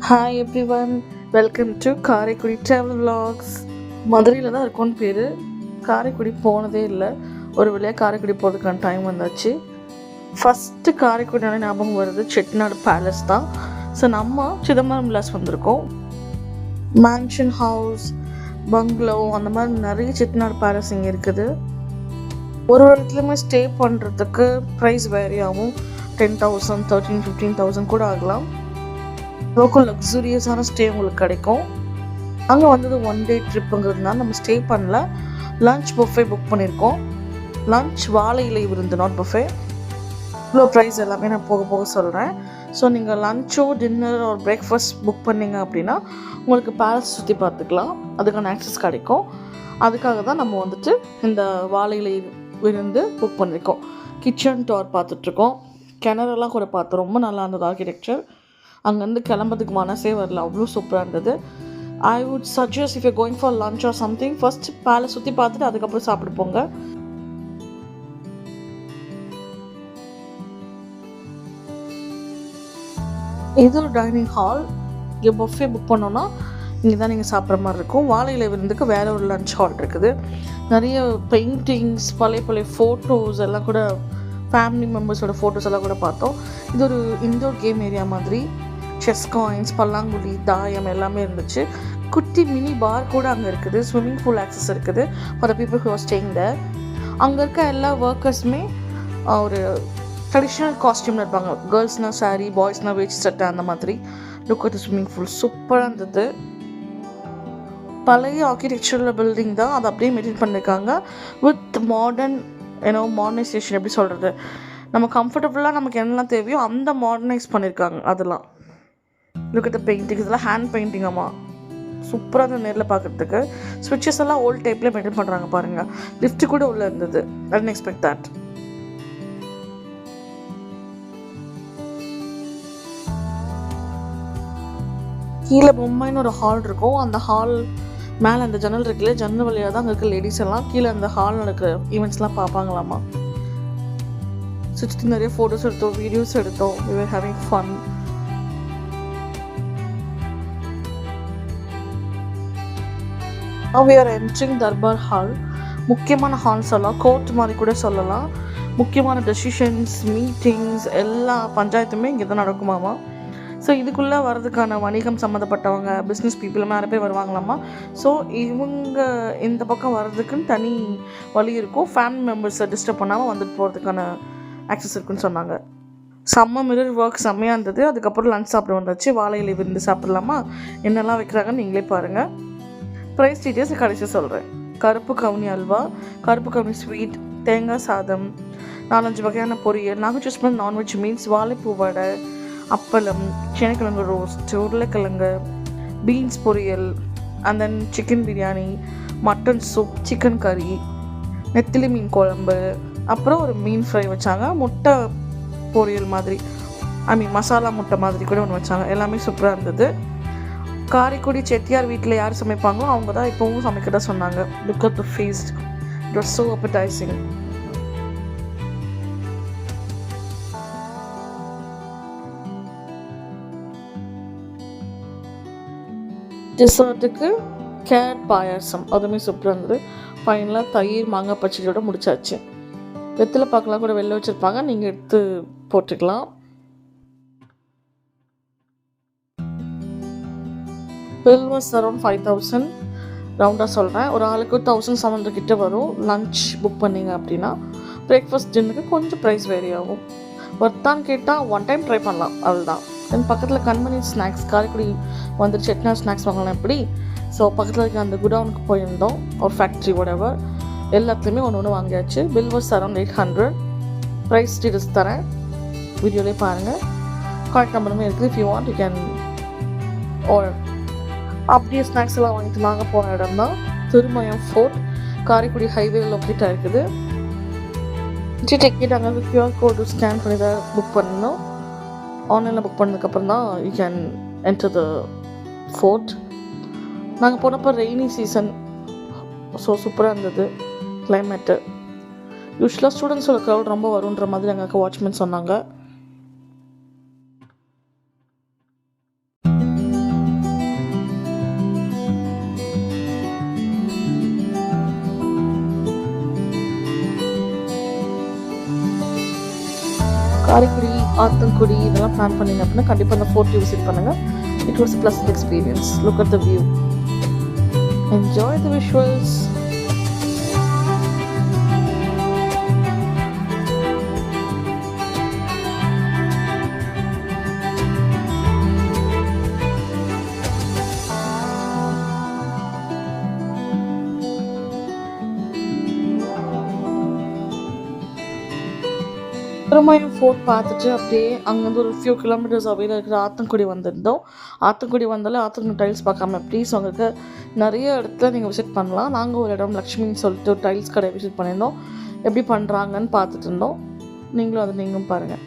Hi every one, welcome to Karaikudi travel vlogs. மதுரையில் தான் இருக்கும்னு பேர். காரைக்குடி போனதே இல்லை. ஒரு வழியாக காரைக்குடி போகிறதுக்கான டைம் வந்தாச்சு. ஃபஸ்ட்டு காரைக்குடியான ஞாபகம் வருது செட்டிநாடு பேலஸ் தான். ஸோ நம்ம சிதம்பரம் விலாஸ் வந்திருக்கோம். மேன்ஷன் ஹவுஸ், பங்களோ, அந்த மாதிரி நிறைய செட்டிநாடு பேலஸ் இங்கே இருக்குது. ஒரு இடத்துலையுமே ஸ்டே பண்ணுறதுக்கு ப்ரைஸ் வேரி ஆகும். 10,000, 13,000, 15,000 கூட ஆகலாம். லோக்கல் லக்ஸூரியஸான ஸ்டே உங்களுக்கு கிடைக்கும். அங்கே வந்தது 1 day ட்ரிப்புங்கிறதுனால நம்ம ஸ்டே பண்ணல. லன்ச் புஃபே புக் பண்ணியிருக்கோம். லன்ச் வாழை இலை விருந்து, நாட் புஃபே. இவ்வளோ ப்ரைஸ் எல்லாமே நான் போக போக சொல்கிறேன். ஸோ நீங்கள் லன்ச்சோ டின்னர் ஒரு பிரேக்ஃபாஸ்ட் புக் பண்ணிங்க அப்படின்னா உங்களுக்கு பேலஸ் சுற்றி பார்த்துக்கலாம், அதுக்கான ஆக்சஸ் கிடைக்கும். அதுக்காக தான் நம்ம வந்துட்டு இந்த வாழை இலை விருந்து புக் பண்ணியிருக்கோம். கிச்சன் டோர் பார்த்துட்ருக்கோம். கிணறெல்லாம் கூட பார்த்தோம். ரொம்ப நல்லா இருந்தது ஆர்கிடெக்சர். அங்கேருந்து கிளம்புறதுக்கு மனசே வரல, அவ்வளோ சூப்பராக இருந்தது. I would suggest if you going for lunch or something, first palace சுற்றி பார்த்துட்டு அதுக்கப்புறம் சாப்பிட போங்க. இது ஒரு டைனிங் ஹால். இங்கே பஃபே புக் பண்ணோன்னா இங்கே தான் நீங்கள் சாப்பிட்ற மாதிரி இருக்கும். வாழை இலை விருந்துக்கு வேறு ஒரு லன்ச் ஹால் இருக்குது. நிறைய பெயிண்டிங்ஸ், பழைய ஃபோட்டோஸ் எல்லாம் கூட, ஃபேமிலி மெம்பர்ஸோட ஃபோட்டோஸ் எல்லாம் கூட பார்த்தோம். இது ஒரு இன்டோர் கேம் ஏரியா மாதிரி. செஸ் காயின்ஸ், பல்லாங்குழி, தாயம் எல்லாமே இருந்துச்சு. குட்டி மினி பார் கூட அங்கே இருக்குது. ஸ்விம்மிங் பூல் ஆக்சஸ் இருக்குது for the people who are staying there. அங்கே இருக்க எல்லா ஒர்க்கர்ஸுமே ஒரு ட்ரெடிஷ்னல் காஸ்டியூமில் இருப்பாங்க. கேர்ள்ஸ்னால் சாரீ, பாய்ஸ்னால் வேஷ்டி சட்டை, அந்த மாதிரி. Look at the swimming pool, சூப்பராக இருந்தது. பழைய ஆர்கிடெக்சரல் பில்டிங் தான், அதை அப்படியே மெயின்டைன் பண்ணியிருக்காங்க வித் மாடர்ன் மாடர்னைசேஷன். எப்படி சொல்கிறது, நம்ம கம்ஃபர்டபுளாக நமக்கு என்னெல்லாம் தேவையோ அந்த மாடர்னைஸ் பண்ணியிருக்காங்க. அதெல்லாம் லுக் அட் த பெயிண்டிங், இதெல்லாம் ஹேண்ட் பெயிண்டிங்காமா, சூப்பராக இருந்தது நேரில் பார்க்குறதுக்கு. ஸ்விட்சஸ் எல்லாம் ஓல்ட் டைப்லேயே மெயின்டைன் பண்ணுறாங்க பாருங்கள். லிஃப்ட் கூட உள்ளே இருந்தது. I don't expect that. கீழே பொம்மைன்னு ஒரு ஹால் இருக்கும். அந்த ஹால் மேலே அந்த ஜன்னல் இருக்குல்ல, ஜன்னல் வழியாக தான் அங்கே இருக்க லேடிஸ் எல்லாம் கீழே அந்த ஹால் நடக்கிற ஈவெண்ட்ஸ்லாம் பார்ப்பாங்களாமா. சுற்றி நிறைய ஃபோட்டோஸ் எடுத்தோம், வீடியோஸ் எடுத்தோம். we were having fun. Now we are entering Darbar hall. முக்கியமான ஹால் சொல்லலாம், கோர்ட் மாதிரி கூட சொல்லலாம். முக்கியமான டெசிஷன்ஸ், மீட்டிங்ஸ், எல்லா பஞ்சாயத்துமே இங்கே தான் நடக்குமாமா. ஸோ இதுக்குள்ளே வர்றதுக்கான வணிகம் சம்மந்தப்பட்டவங்க, பிஸ்னஸ் பீப்புள் நிறைய பேர் வருவாங்களாமா. ஸோ இவங்க இந்த பக்கம் வர்றதுக்குன்னு தனி வழி இருக்கும். ஃபேமிலி மெம்பர்ஸை டிஸ்டர்ப் பண்ணாமல் வந்துட்டு போகிறதுக்கான ஆக்சஸ் இருக்குன்னு சொன்னாங்க. செம்ம மிரர் ஒர்க் செம்மையாக இருந்தது. அதுக்கப்புறம் லன்ச் சாப்பிட வந்தாச்சு. வாழை இலை விருந்து சாப்பிட்லாமா, என்னெல்லாம் வைக்கிறாங்கன்னு நீங்களே பாருங்கள். ப்ரைஸ் டீட்டெயில்ஸ் கடைசி சொல்கிறேன். கருப்பு கவுனி அல்வா, கருப்பு கவுனி ஸ்வீட், தேங்காய் சாதம், 4-5 வகையான பொரியல். நாங்கள் சூஸ் பண்ண நான்வெஜ் மீன்ஸ் வாழைப்பூ வடை, அப்பளம், சேனைக்கிழங்கு ரோஸ்ட், உருளைக்கிழங்கு, பீன்ஸ் பொரியல், and then chicken biryani, mutton soup, chicken கறி, நெத்திலி மீன் குழம்பு, அப்புறம் ஒரு மீன் ஃப்ரை வச்சாங்க. முட்டை பொரியல் மாதிரி, மசாலா முட்டை மாதிரி கூட ஒன்று வச்சாங்க. எல்லாமே சூப்பராக இருந்தது. காரைக்குடி செட்டியார் வீட்டில் யார் சமைப்பாங்களோ அவங்க தான் இப்போவும் சமைக்கிறதா சொன்னாங்க. Look at the feast, it was so appetizing. டெசர்ட்டுக்கு கேரட் பாயாசம், அதுவுமே சூப்பராக இருந்தது. ஃபைனலாக தயிர் மாங்காய் பச்சடியோட முடிச்சாச்சு. வெற்றிலை பார்க்கலாம் கூட வெளில வச்சுருப்பாங்க, நீங்கள் எடுத்து போட்டுக்கலாம். பில் வாஸ் அரௌண்ட் 5,000 ரவுண்டாக சொல்கிறேன். ஒரு ஆளுக்கு 1,700 கிட்ட வரும் லன்ச் புக் பண்ணிங்க அப்படின்னா. பிரேக்ஃபாஸ்ட் டின்னுக்கு கொஞ்சம் ப்ரைஸ் வேரி ஆகும். ஒர்த்தான்னு கேட்டால் ஒன் டைம் ட்ரை பண்ணலாம், அதுதான். தென் பக்கத்தில் கன்வீனியன்ஸ் ஸ்நாக்ஸ், காரைக்குடி வந்துட்டு செட்டிநாடு ஸ்நாக்ஸ் வாங்கலாம் எப்படி. ஸோ பக்கத்தில் இருக்க அந்த குடவுனுக்கு போயிருந்தோம், ஒரு ஃபேக்ட்ரி whatever, எல்லாத்துலேயுமே ஒன்று வாங்கியாச்சு. Bill was around 800. Price details தரேன், வீடியோலேயே பாருங்கள். கான்டாக்ட் நம்பருமே இருக்குது. If you want you can order. அப்படியே ஸ்நாக்ஸ் எல்லாம் வாங்கிட்டு நாங்கள் போன இடம் தான் திருமயம் ஃபோர்ட். காரைக்குடி ஹைவே லொக்கேட்டாக இருக்குது. டிக்கெட் அங்கே QR கோடு ஸ்கேன் பண்ணி தான் புக் பண்ணணும். ஆன்லைனில் புக் பண்ணதுக்கப்புறம் தான் you can enter the fort. நாங்கள் போனப்போ ரெய்னி சீசன், ஸோ சூப்பராக இருந்தது கிளைமேட்டு. யூஸ்வலாக ஸ்டூடெண்ட்ஸோட க்ரௌட் ரொம்ப வருன்ற மாதிரி அங்கே வாட்ச்மேன் சொன்னாங்க. காரைக்குடி, ஆத்தங்குடி இதெல்லாம் பிளான் பண்ணீங்க அப்படின்னா கண்டிப்பாக அந்த ஃபோர்ட் விசிட் பண்ணுங்கள். It was a pleasant experience. Look at the view. Enjoy the visuals. Thirumayam fort பார்த்துட்டு அப்படியே அங்கேருந்து ஒரு ஃபியூ கிலோமீட்டர்ஸ் அவையில் இருக்கிற ஆத்தங்குடி வந்திருந்தோம். ஆத்தங்குடி வந்தாலே ஆத்தங்குடி டைல்ஸ் பார்க்காம ப்ளீஸ் உங்களுக்கு நிறைய இடத்துல நீங்கள் விசிட் பண்ணலாம். நாங்கள் ஒரு இடம் லக்ஷ்மின்னு சொல்லிட்டு ஒரு டைல்ஸ் கடை விசிட் பண்ணியிருந்தோம். எப்படி பண்ணுறாங்கன்னு பார்த்துட்டு இருந்தோம். நீங்களும் அதை நீங்களும் பாருங்கள்.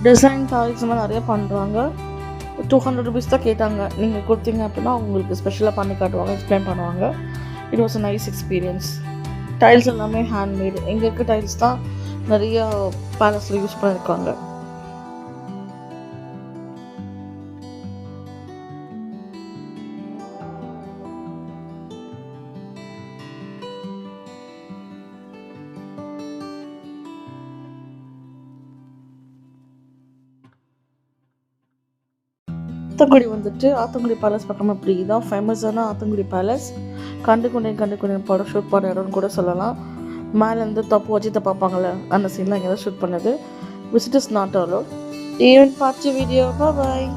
டிசைன் டாய்ஸ் மாதிரி நிறைய பண்ணுறாங்க. 200 rupees தான் கேட்டாங்க. நீங்கள் கொடுத்தீங்க அப்படின்னா உங்களுக்கு ஸ்பெஷலாக பண்ணி காட்டுவாங்க, எக்ஸ்பிளைன் பண்ணுவாங்க. It was a nice experience. Tiles எல்லாமே ஹேண்ட்மேடு. எங்கே இருக்க டைல்ஸ் தான் நிறைய பேலஸில் யூஸ் பண்ணியிருக்காங்க. ஆத்தங்குடி வந்துட்டு ஆத்தங்குடி பேலஸ் பக்கம் அப்படி தான் ஃபேமஸான ஆத்தங்குடி பேலஸ். கண்டுகொண்டேன் படம் ஷூட் பண்ண இடம்னு கூட சொல்லலாம். மேலேருந்து தப்பு வச்சு பார்ப்பாங்கள்ல, அந்த சீன்லாம் இங்கே தான் ஷூட் பண்ணது. Visitors not allowed. ஈவன் பார்த்து வீடியோ. பாய்.